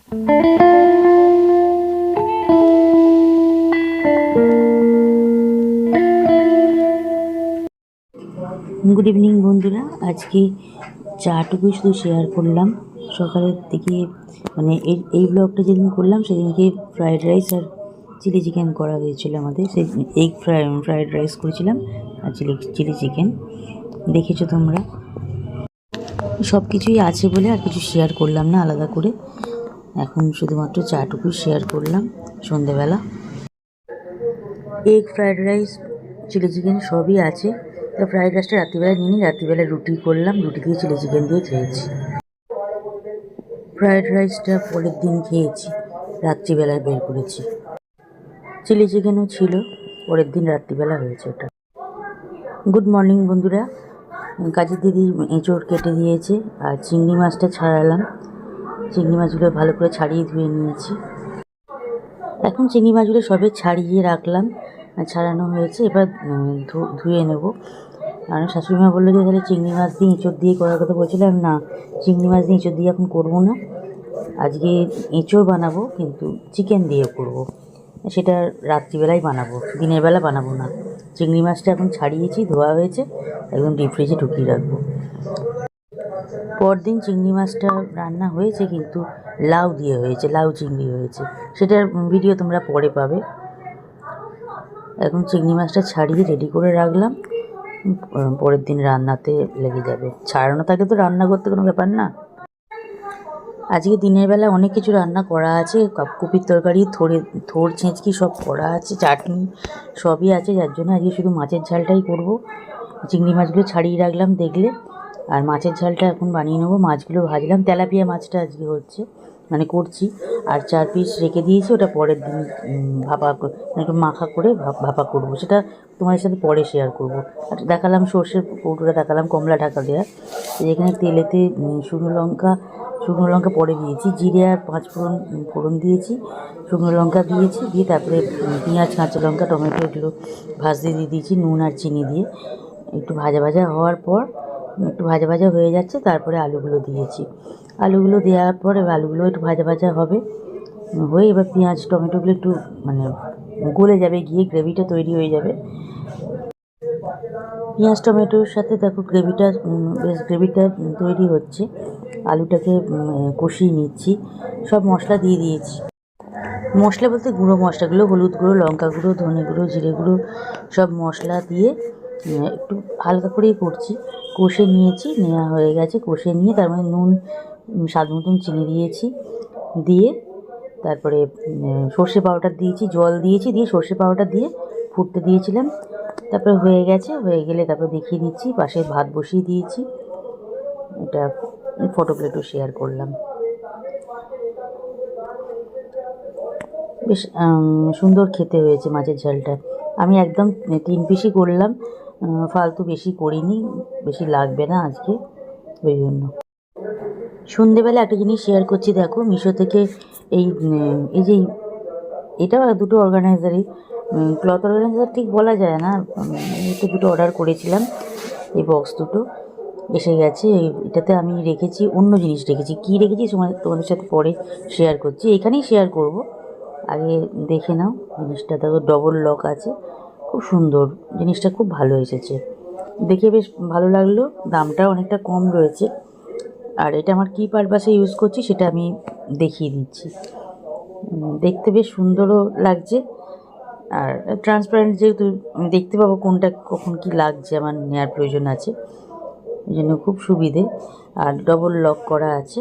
Good evening বন্ধুরা, আজকে চাটুকুই শুধু শেয়ার করলাম। সকালের দিকে মানে এই ব্লগটা যেদিন করলাম সেদিনকে ফ্রায়েড রাইস আর চিলি চিকেন করা হয়েছিল আমাদের। সেই এগ ফ্রায়েড রাইস করেছিলাম আর চিলি চিকেন দেখেছো তোমরা। সব কিছুই আছে বলে আর কিছু শেয়ার করলাম না আলাদা করে। এখন শুধুমাত্র চাটুকুই শেয়ার করলাম সন্ধেবেলা। Egg fried rice chilli chicken সবই আছে। তো ফ্রায়েড রাইসটা রাত্রিবেলা নিয়ে নিই, রাত্রিবেলা রুটি করলাম, রুটি দিয়ে চিলি চিকেন দিয়ে খেয়েছি। ফ্রায়েড রাইসটা পরের দিন খেয়েছি, রাত্রিবেলায় বের করেছি। চিলি চিকেনও ছিল, পরের দিন রাত্রিবেলা হয়েছে ওটা। গুড মর্নিং বন্ধুরা, কাজের দিদি এঁচড় কেটে দিয়েছে আর চিংড়ি মাছটা ছাড়ালাম। চিংড়ি মাছগুলো ভালো করে ছাড়িয়ে ধুয়ে নিয়েছি। এখন চিংড়ি মাছগুলো সবে ছাড়িয়ে রাখলাম, ছাড়ানো হয়েছে, এবার ধুয়ে নেব। আর শাশুড়িমা বললো যে তাহলে চিংড়ি মাছ দিয়ে এঁচড় দিয়ে করার কথা বলছিলাম, না চিংড়ি মাছ দিয়ে এঁচড় দিয়ে এখন করবো না, আজকে এঁচড় বানাবো কিন্তু চিকেন দিয়ে করবো। সেটা রাত্রিবেলায় বানাবো, দিনের বেলা বানাবো না। চিংড়ি মাছটা এখন ছাড়িয়েছি, ধোয়া হয়েছে, একদম ডিপ ফ্রিজে ঢুকিয়ে রাখবো। পরদিন চিংড়ি মাছটা রান্না হয়েছে কিন্তু লাউ দিয়ে হয়েছে, লাউ চিংড়ি হয়েছে, সেটার ভিডিও তোমরা পরে পাবে। এখন চিংড়ি মাছটা ছাড়িয়ে রেডি করে রাখলাম, পরের দিন রান্নাতে লেগে যাবে। ছাড়ানো থাকে তো রান্না করতে কোনো ব্যাপার না। আজকে দিনের বেলা অনেক কিছু রান্না করা আছে, কপির তরকারি, থোড় ছেঁচকি সব করা আছে, চাটনি সবই আছে, যার জন্য আজকে শুধু মাছের ঝালটাই করব। চিংড়ি মাছগুলো ছাড়িয়ে রাখলাম দেখলে, আর মাছের ঝালটা এখন বানিয়ে নেবো। মাছগুলো ভাজলাম, তেলাপিয়া মাছটা আজকে হচ্ছে মানে করছি, আর 4 পিস রেখে দিয়েছি, ওটা পরের দিন ভাপা একটু মাখা করে ভাপা করবো, সেটা তোমাদের সাথে পরে শেয়ার করবো। আর দেখালাম সর্ষের কৌটোটা, দেখালাম কমলা ঢাকা দেওয়া। এখানে তেলেতে শুকনো লঙ্কা পরে দিয়েছি, জিরে আর 5 ফোড়ন দিয়েছি, শুকনো লঙ্কা দিয়েছি, দিয়ে তারপরে পেঁয়াজ, কাঁচা লঙ্কা, টমেটো এগুলো ভাজতে দিয়ে দিয়েছি নুন আর চিনি দিয়ে। একটু ভাজা হওয়ার পর, একটু ভাজা হয়ে যাচ্ছে, তারপরে আলুগুলো দিয়েছি। আলুগুলো দেওয়ার পরে আলুগুলো একটু ভাজা হবে, হয়ে এবার পেঁয়াজ টমেটোগুলো একটু মানে গলে যাবে, গিয়ে গ্রেভিটা তৈরি হয়ে যাবে। পেঁয়াজ টমেটোর সাথে দেখো গ্রেভিটা তৈরি হচ্ছে। আলুটাকে কষিয়ে নিচ্ছি, সব মশলা দিয়ে দিয়েছি। মশলা বলতে গুঁড়ো মশলাগুলো, হলুদ গুঁড়ো, লঙ্কা গুঁড়ো, ধনে গুঁড়ো, জিরে গুঁড়ো, সব মশলা দিয়ে একটু হালকা করেই করছি। কষে নিয়েছি, নেওয়া হয়ে গেছে, কষে নিয়ে তার মধ্যে নুন স্বাদ মতন চিনি দিয়েছি, দিয়ে তারপরে সর্ষে পাউডার দিয়েছি, জল দিয়েছি, দিয়ে সর্ষে পাউডার দিয়ে ফুটতে দিয়েছিলাম। তারপরে হয়ে গেলে তারপরে দেখিয়ে দিচ্ছি। পাশে ভাত বসিয়ে দিয়েছি, এটা ফটো প্লেটও শেয়ার করলাম। বেশ সুন্দর খেতে হয়েছে মাছের ঝালটা। আমি একদম 3 পিসই করলাম, ফালতু বেশি করিনি, বেশি লাগবে না আজকে, ওই জন্য। সন্ধেবেলা একটা জিনিস শেয়ার করছি, দেখো মিশো থেকে এই যে এটা দুটো অর্গানাইজারই, ক্লথ অর্গানাইজার ঠিক বলা যায় না, তো দুটো অর্ডার করেছিলাম, এই বক্স দুটো এসে গেছে। এটাতে আমি রেখেছি অন্য জিনিস, রেখেছি কী রেখেছি তোমাদের সাথে পরে শেয়ার করছি, এখানেই শেয়ার করব, আগে দেখে নাও জিনিসটা। দেখো ডবল লক আছে, খুব সুন্দর জিনিসটা, খুব ভালো এসেছে, দেখে বেশ ভালো লাগলো। দামটাও অনেকটা কম রয়েছে। আর এটা আমার কী পারপাসে ইউজ করছি সেটা আমি দেখিয়ে দিচ্ছি। দেখতে বেশ সুন্দরও লাগছে, আর ট্রান্সপারেন্ট, যেহেতু আমি দেখতে পাবো কোনটা কখন কি লাগছে, আমার নেওয়ার প্রয়োজন আছে, এই জন্য খুব সুবিধে। আর ডবল লক করা আছে,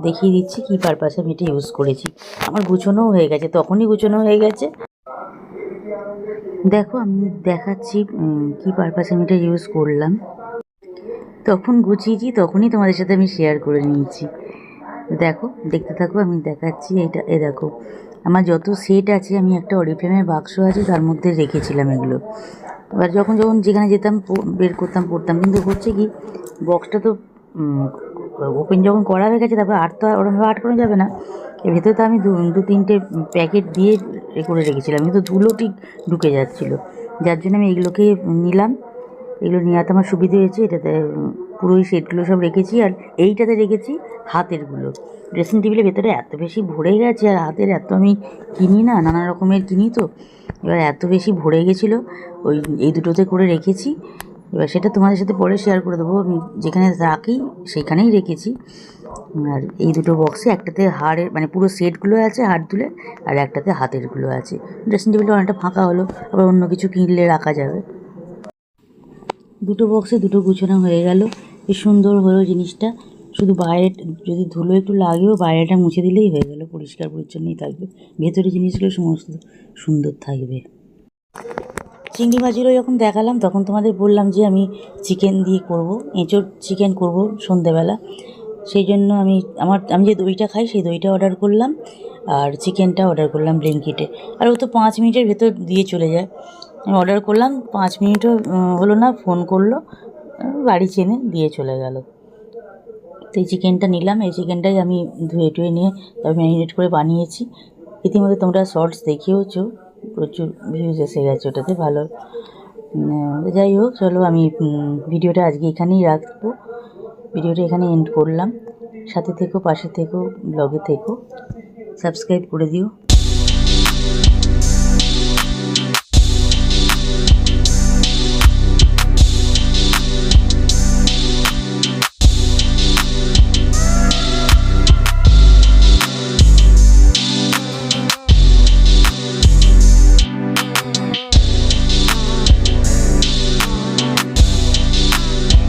দেখিয়ে দিচ্ছি কী পারপাসে আমি এটা ইউজ করেছি। আমার গুছোনোও হয়ে গেছে, তখনই গুছোনো হয়ে গেছে। দেখো আমি দেখাচ্ছি কী পারপাসে আমি এটা ইউজ করলাম, তখন গুছিয়েছি, তখনই তোমাদের সাথে আমি শেয়ার করে নিয়েছি। দেখো, দেখতে থাকো, আমি দেখাচ্ছি। এটা দেখো, আমার যত সেট আছে, আমি একটা অরিফ্লেমের বাক্স আছে, তার মধ্যে রেখেছিলাম এগুলো। এবার যখন যেখানে যেতাম বের করতাম, পড়তাম, কিন্তু হচ্ছে কি বক্সটা তো ওপেন যখন করা হয়ে গেছে, তারপর তো ওরকমভাবে আটকানো যাবে না। এর ভেতরে তো আমি 2-3টে প্যাকেট দিয়ে করে রেখেছিলাম, কিন্তু ধুলো ঠিক ঢুকে যাচ্ছিলো, যার জন্য আমি এগুলোকে নিলাম। এগুলো নেওয়াতে আমার সুবিধে হয়েছে। এটাতে পুরোই সেটগুলো সব রেখেছি, আর এইটাতে রেখেছি হাতেরগুলো। ড্রেসিং টেবিলের ভেতরে এত বেশি ভরে গেছে, আর হাতের এত আমি কিনি না, নানা রকমের কিনি তো, এবার এত বেশি ভরে গেছিলো, ওই এই দুটোতে করে রেখেছি। এবার সেটা তোমাদের সাথে পরে শেয়ার করে দেবো। আমি যেখানে রাখি সেখানেই রেখেছি। আর এই দুটো বক্সে একটাতে হাড়ের মানে পুরো সেটগুলো আছে হাড় তুলে, আর একটাতে হাতেরগুলো আছে। ড্রেসিং টেবিলটা অনেকটা ফাঁকা হলো, আবার অন্য কিছু কিনলে রাখা যাবে। দুটো বক্সে দুটো গুছানো হয়ে গেল, বেশ সুন্দর হলো জিনিসটা। শুধু বাইরে যদি ধুলো একটু লাগেও বাইরেটা মুছে দিলেই হয়ে গেল, পরিষ্কার পরিচ্ছন্নই থাকবে, ভেতরে জিনিসগুলো সমস্ত সুন্দর থাকবে। চিংড়ি মাছগুলো যখন দেখালাম তখন তোমাদের বললাম যে আমি চিকেন দিয়ে করব, এঁচোড় চিকেন করব সন্ধেবেলা। সেই জন্য আমি যে দইটা খাই সেই দইটা অর্ডার করলাম, আর চিকেনটা অর্ডার করলাম ব্লিঙ্কিটে। আর ও তো 5 মিনিটের ভেতর দিয়ে চলে যায়। আমি অর্ডার করলাম, 5 মিনিটও হলো না, ফোন করলো, বাড়ি চেনে দিয়ে চলে গেল। তো এই চিকেনটা নিলাম, এই চিকেনটাই আমি ধুয়ে টুয়ে নিয়ে তবে ম্যারিনেট করে বানিয়েছি। ইতিমধ্যে তোমরা শর্টস দেখিয়েওছো, প্রচুর ভিউজ এসে গেছে ওটাতে, ভালো। যাই হোক, চলো আমি ভিডিওটা আজকে এখানেই রাখবো, ভিডিওটা এখানে এন্ড করলাম। সাথে থেকো, পাশে থেকো, ব্লগে থেকো, সাবস্ক্রাইব করে দিও।